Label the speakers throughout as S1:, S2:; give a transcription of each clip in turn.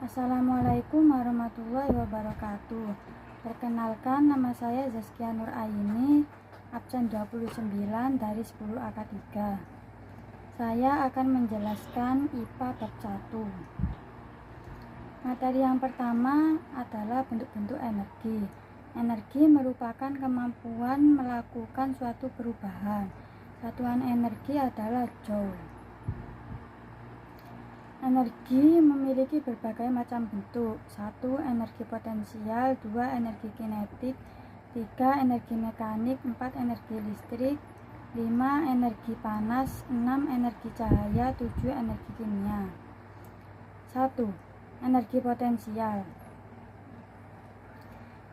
S1: Assalamualaikum warahmatullahi wabarakatuh. Perkenalkan, nama saya Zaskia Nur Aini, absen 29 dari 10 AK3. Saya akan menjelaskan IPA bab 1. Materi yang pertama adalah bentuk-bentuk energi. Energi merupakan kemampuan melakukan suatu perubahan. Satuan energi adalah joule. Energi memiliki berbagai macam bentuk. 1. Energi potensial. 2. Energi kinetik. 3. Energi mekanik. 4. Energi listrik. 5. Energi panas. 6. Energi cahaya. 7. Energi kimia. 1. Energi potensial.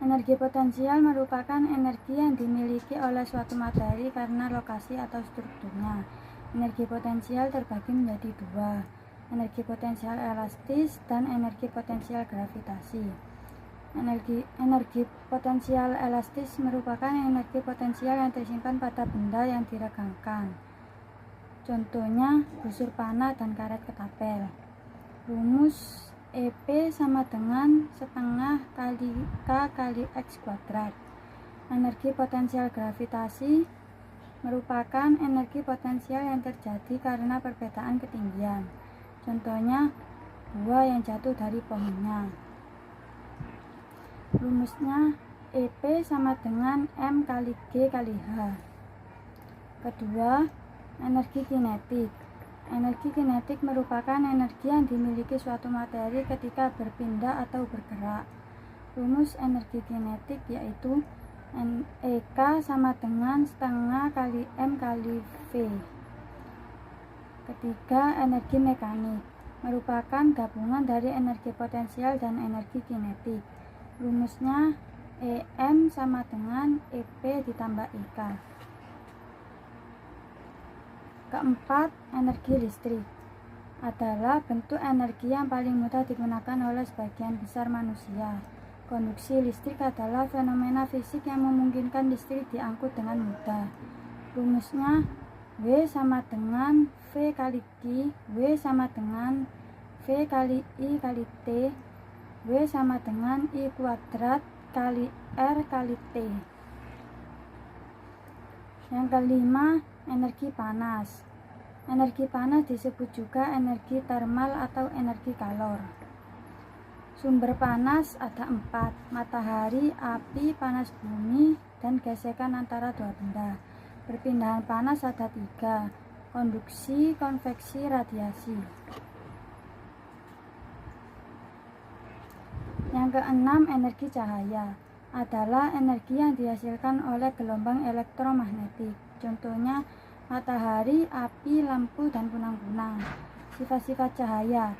S1: Energi potensial merupakan energi yang dimiliki oleh suatu materi karena lokasi atau strukturnya. Energi potensial terbagi menjadi dua, energi potensial elastis dan energi potensial gravitasi. Energi potensial elastis merupakan energi potensial yang tersimpan pada benda yang diregangkan. Contohnya busur panah dan karet ketapel. Rumus EP sama dengan setengah kali K kali X kuadrat. Energi potensial gravitasi merupakan energi potensial yang terjadi karena perbedaan ketinggian. Contohnya buah yang jatuh dari pohonnya. Rumusnya EP sama dengan M kali G kali H. Kedua, energi kinetik. Energi kinetik merupakan energi yang dimiliki suatu materi ketika berpindah atau bergerak. Rumus energi kinetik yaitu EK sama dengan setengah kali M kali V. Ketiga, energi mekanik merupakan gabungan dari energi potensial dan energi kinetik. Rumusnya EM sama dengan EP ditambah EK. Keempat, energi listrik adalah bentuk energi yang paling mudah digunakan oleh sebagian besar manusia. Konduksi listrik adalah fenomena fisik yang memungkinkan listrik diangkut dengan mudah. Rumusnya W sama dengan V kali Q, W sama dengan V kali I kali T, W sama dengan I kuadrat kali R kali T. Yang kelima, energi panas. Energi panas disebut juga energi termal atau energi kalor. Sumber panas ada 4, matahari, api, panas bumi, dan gesekan antara dua benda. Perpindahan panas ada 3, konduksi, konveksi, radiasi. Yang keenam, energi cahaya adalah energi yang dihasilkan oleh gelombang elektromagnetik. Contohnya matahari, api, lampu, dan kunang-kunang. Sifat-sifat cahaya.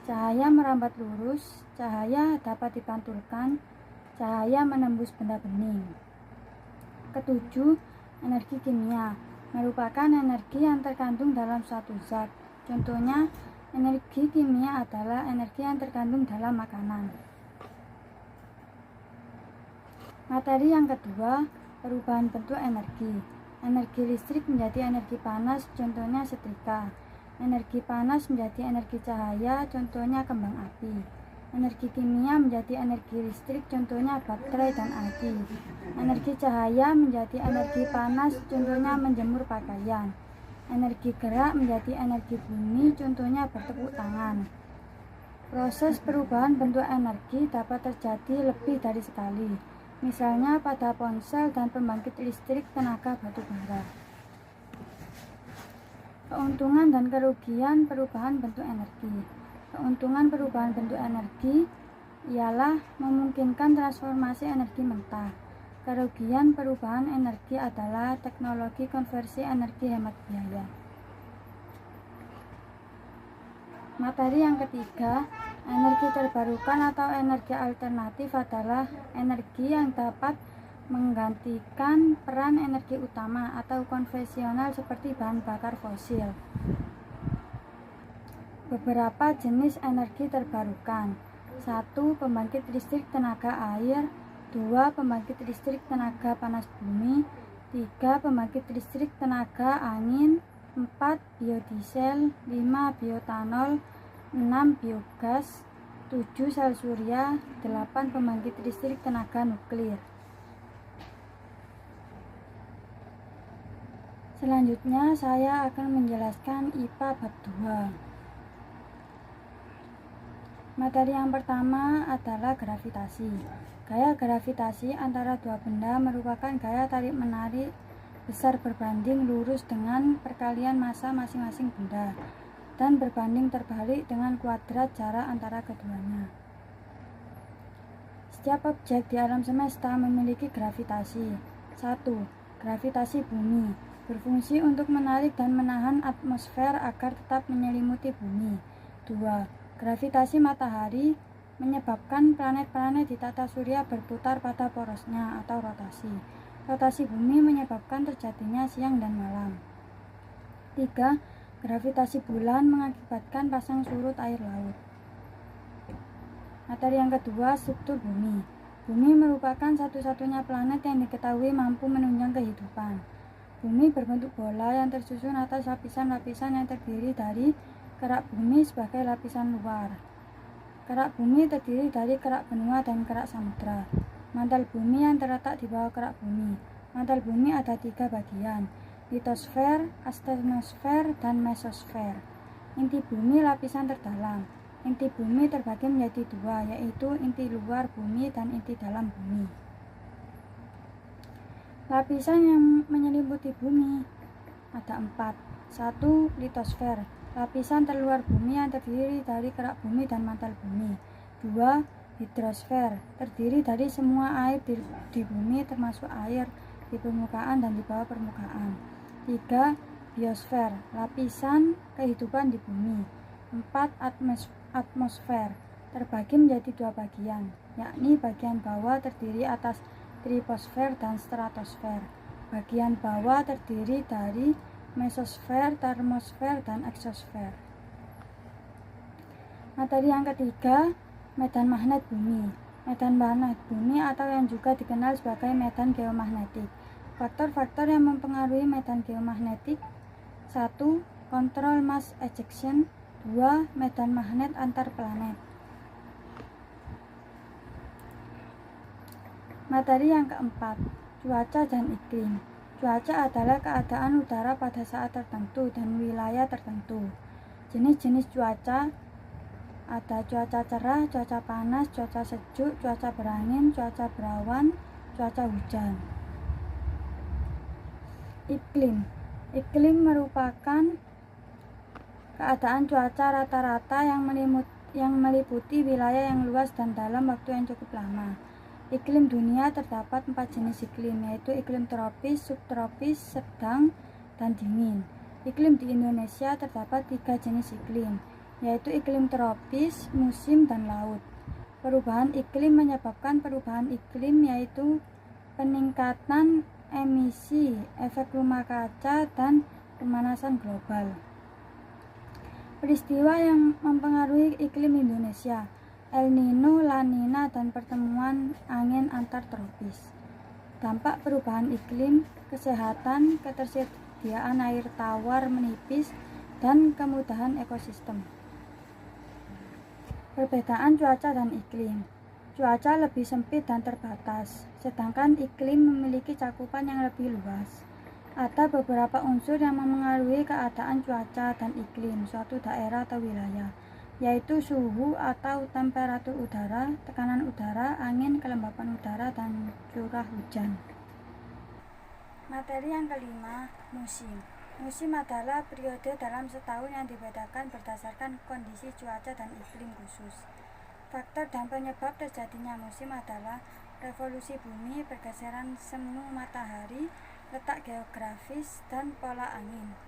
S1: Cahaya merambat lurus, cahaya dapat dipantulkan, cahaya menembus benda bening. Ketujuh, energi kimia merupakan energi yang terkandung dalam suatu zat. Contohnya, energi kimia adalah energi yang terkandung dalam makanan. Materi yang kedua, perubahan bentuk energi. Energi listrik menjadi energi panas, contohnya setrika. Energi panas menjadi energi cahaya, contohnya kembang api. Energi kimia menjadi energi listrik, contohnya baterai dan aki. Energi cahaya menjadi energi panas, contohnya menjemur pakaian. Energi gerak menjadi energi bumi, contohnya bertepuk tangan. Proses perubahan bentuk energi dapat terjadi lebih dari sekali. Misalnya pada ponsel dan pembangkit listrik tenaga batu bara. Keuntungan dan kerugian perubahan bentuk energi. Keuntungan perubahan bentuk energi ialah memungkinkan transformasi energi mentah. Kerugian perubahan energi adalah teknologi konversi energi hemat biaya. Materi yang ketiga, energi terbarukan atau energi alternatif adalah energi yang dapat menggantikan peran energi utama atau konvensional seperti bahan bakar fosil. Beberapa jenis energi terbarukan. 1. Pembangkit listrik tenaga air. 2. Pembangkit listrik tenaga panas bumi. 3. Pembangkit listrik tenaga angin. 4. Biodiesel. 5. Bioetanol. 6. Biogas. 7 sel surya, 8 pembangkit listrik tenaga nuklir. Selanjutnya saya akan menjelaskan IPA bab 2. Materi yang pertama adalah gravitasi. Gaya gravitasi antara dua benda merupakan gaya tarik-menarik besar berbanding lurus dengan perkalian massa masing-masing benda dan berbanding terbalik dengan kuadrat jarak antara keduanya. Setiap objek di alam semesta memiliki gravitasi. 1. Gravitasi bumi berfungsi untuk menarik dan menahan atmosfer agar tetap menyelimuti bumi. 2. Gravitasi matahari menyebabkan planet-planet di tata surya berputar pada porosnya atau rotasi. Rotasi bumi menyebabkan terjadinya siang dan malam. 3. Gravitasi bulan mengakibatkan pasang surut air laut. Materi yang kedua, struktur bumi. Bumi merupakan satu-satunya planet yang diketahui mampu menunjang kehidupan. Bumi berbentuk bola yang tersusun atas lapisan-lapisan yang terdiri dari kerak bumi sebagai lapisan luar. Kerak bumi terdiri dari kerak benua dan kerak samudra. Mantel bumi yang terletak di bawah kerak bumi. Mantel bumi ada 3 bagian, litosfer, astenosfer, dan mesosfer. Inti bumi lapisan terdalam. Inti bumi terbagi menjadi 2, yaitu inti luar bumi dan inti dalam bumi. Lapisan yang menyelimuti bumi ada 4. 1. Litosfer, lapisan terluar bumi yang terdiri dari kerak bumi dan mantel bumi. 2. Hidrosfer, terdiri dari semua air di bumi termasuk air di permukaan dan di bawah permukaan. 3. Biosfer, lapisan kehidupan di bumi. 4. Atmosfer, terbagi menjadi 2 bagian, yakni bagian bawah terdiri atas troposfer dan stratosfer. Bagian bawah terdiri dari mesosfer, termosfer, dan eksosfer. Materi yang ketiga, medan magnet bumi. Medan magnet bumi atau yang juga dikenal sebagai medan geomagnetik. Faktor-faktor yang mempengaruhi medan geomagnetik: 1. Kontrol mass ejection. 2. Medan magnet antar planet. Materi yang keempat, cuaca dan iklim. Cuaca adalah keadaan udara pada saat tertentu dan wilayah tertentu. Jenis-jenis cuaca ada cuaca cerah, cuaca panas, cuaca sejuk, cuaca berangin, cuaca berawan, cuaca hujan. Iklim. Iklim merupakan keadaan cuaca rata-rata yang meliputi wilayah yang luas dan dalam waktu yang cukup lama. Iklim dunia terdapat 4 jenis iklim, yaitu iklim tropis, subtropis, sedang, dan dingin. Iklim di Indonesia terdapat 3 jenis iklim, yaitu iklim tropis, musim, dan laut. Perubahan iklim menyebabkan perubahan iklim, yaitu peningkatan emisi, efek rumah kaca, dan pemanasan global. Peristiwa yang mempengaruhi iklim Indonesia: El Nino, La Nina, dan pertemuan angin antar tropis. Dampak perubahan iklim: kesehatan, ketersediaan air tawar menipis, dan kemudahan ekosistem. Perbedaan cuaca dan iklim. Cuaca lebih sempit dan terbatas, sedangkan iklim memiliki cakupan yang lebih luas. Ada beberapa unsur yang mempengaruhi keadaan cuaca dan iklim suatu daerah atau wilayah, yaitu suhu atau temperatur udara, tekanan udara, angin, kelembapan udara, dan curah hujan. Materi yang kelima, musim. Musim adalah periode dalam setahun yang dibedakan berdasarkan kondisi cuaca dan iklim khusus. Faktor dan penyebab terjadinya musim adalah revolusi bumi, pergeseran semu matahari, letak geografis, dan pola angin.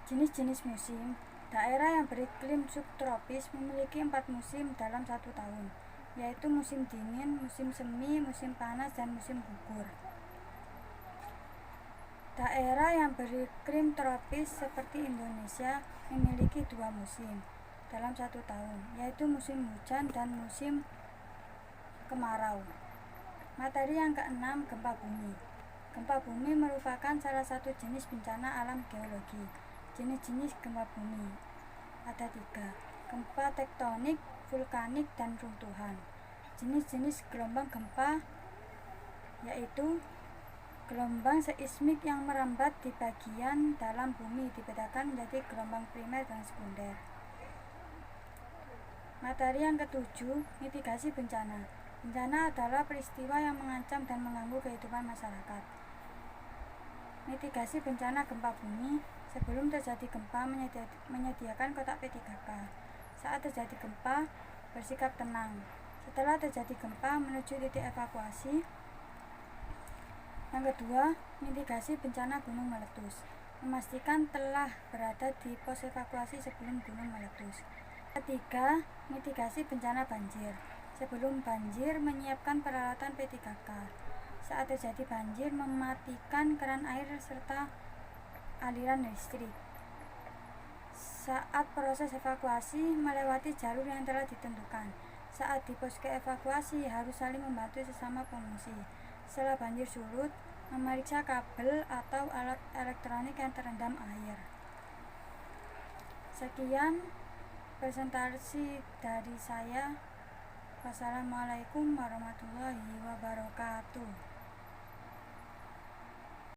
S1: Jenis-jenis musim. Daerah yang beriklim subtropis memiliki 4 musim dalam 1 tahun, yaitu musim dingin, musim semi, musim panas, dan musim gugur. Daerah yang beriklim tropis seperti Indonesia memiliki 2 musim dalam 1 tahun, yaitu musim hujan dan musim kemarau. Materi yang keenam, gempa bumi. Gempa bumi merupakan salah satu jenis bencana alam geologi. Jenis-jenis gempa bumi ada 3, gempa tektonik, vulkanik, dan runtuhan. Jenis-jenis gelombang gempa yaitu gelombang seismik yang merambat di bagian dalam bumi dibedakan menjadi gelombang primer dan sekunder. Materi yang ketujuh, mitigasi bencana. Bencana adalah peristiwa yang mengancam dan mengganggu kehidupan masyarakat. Mitigasi bencana gempa bumi. Sebelum terjadi gempa, menyediakan kotak P3K. Saat terjadi gempa, bersikap tenang. Setelah terjadi gempa, menuju titik evakuasi. Yang kedua, mitigasi bencana gunung meletus. Memastikan telah berada di pos evakuasi sebelum gunung meletus. Ketiga, mitigasi bencana banjir. Sebelum banjir, menyiapkan peralatan P3K. Saat terjadi banjir, mematikan keran air serta aliran listrik. Saat proses evakuasi, melewati jalur yang telah ditentukan. Saat di posko evakuasi, harus saling membantu sesama pengungsi. Setelah banjir surut, memeriksa kabel atau alat elektronik yang terendam air. Sekian presentasi dari saya. Wassalamualaikum warahmatullahi wabarakatuh.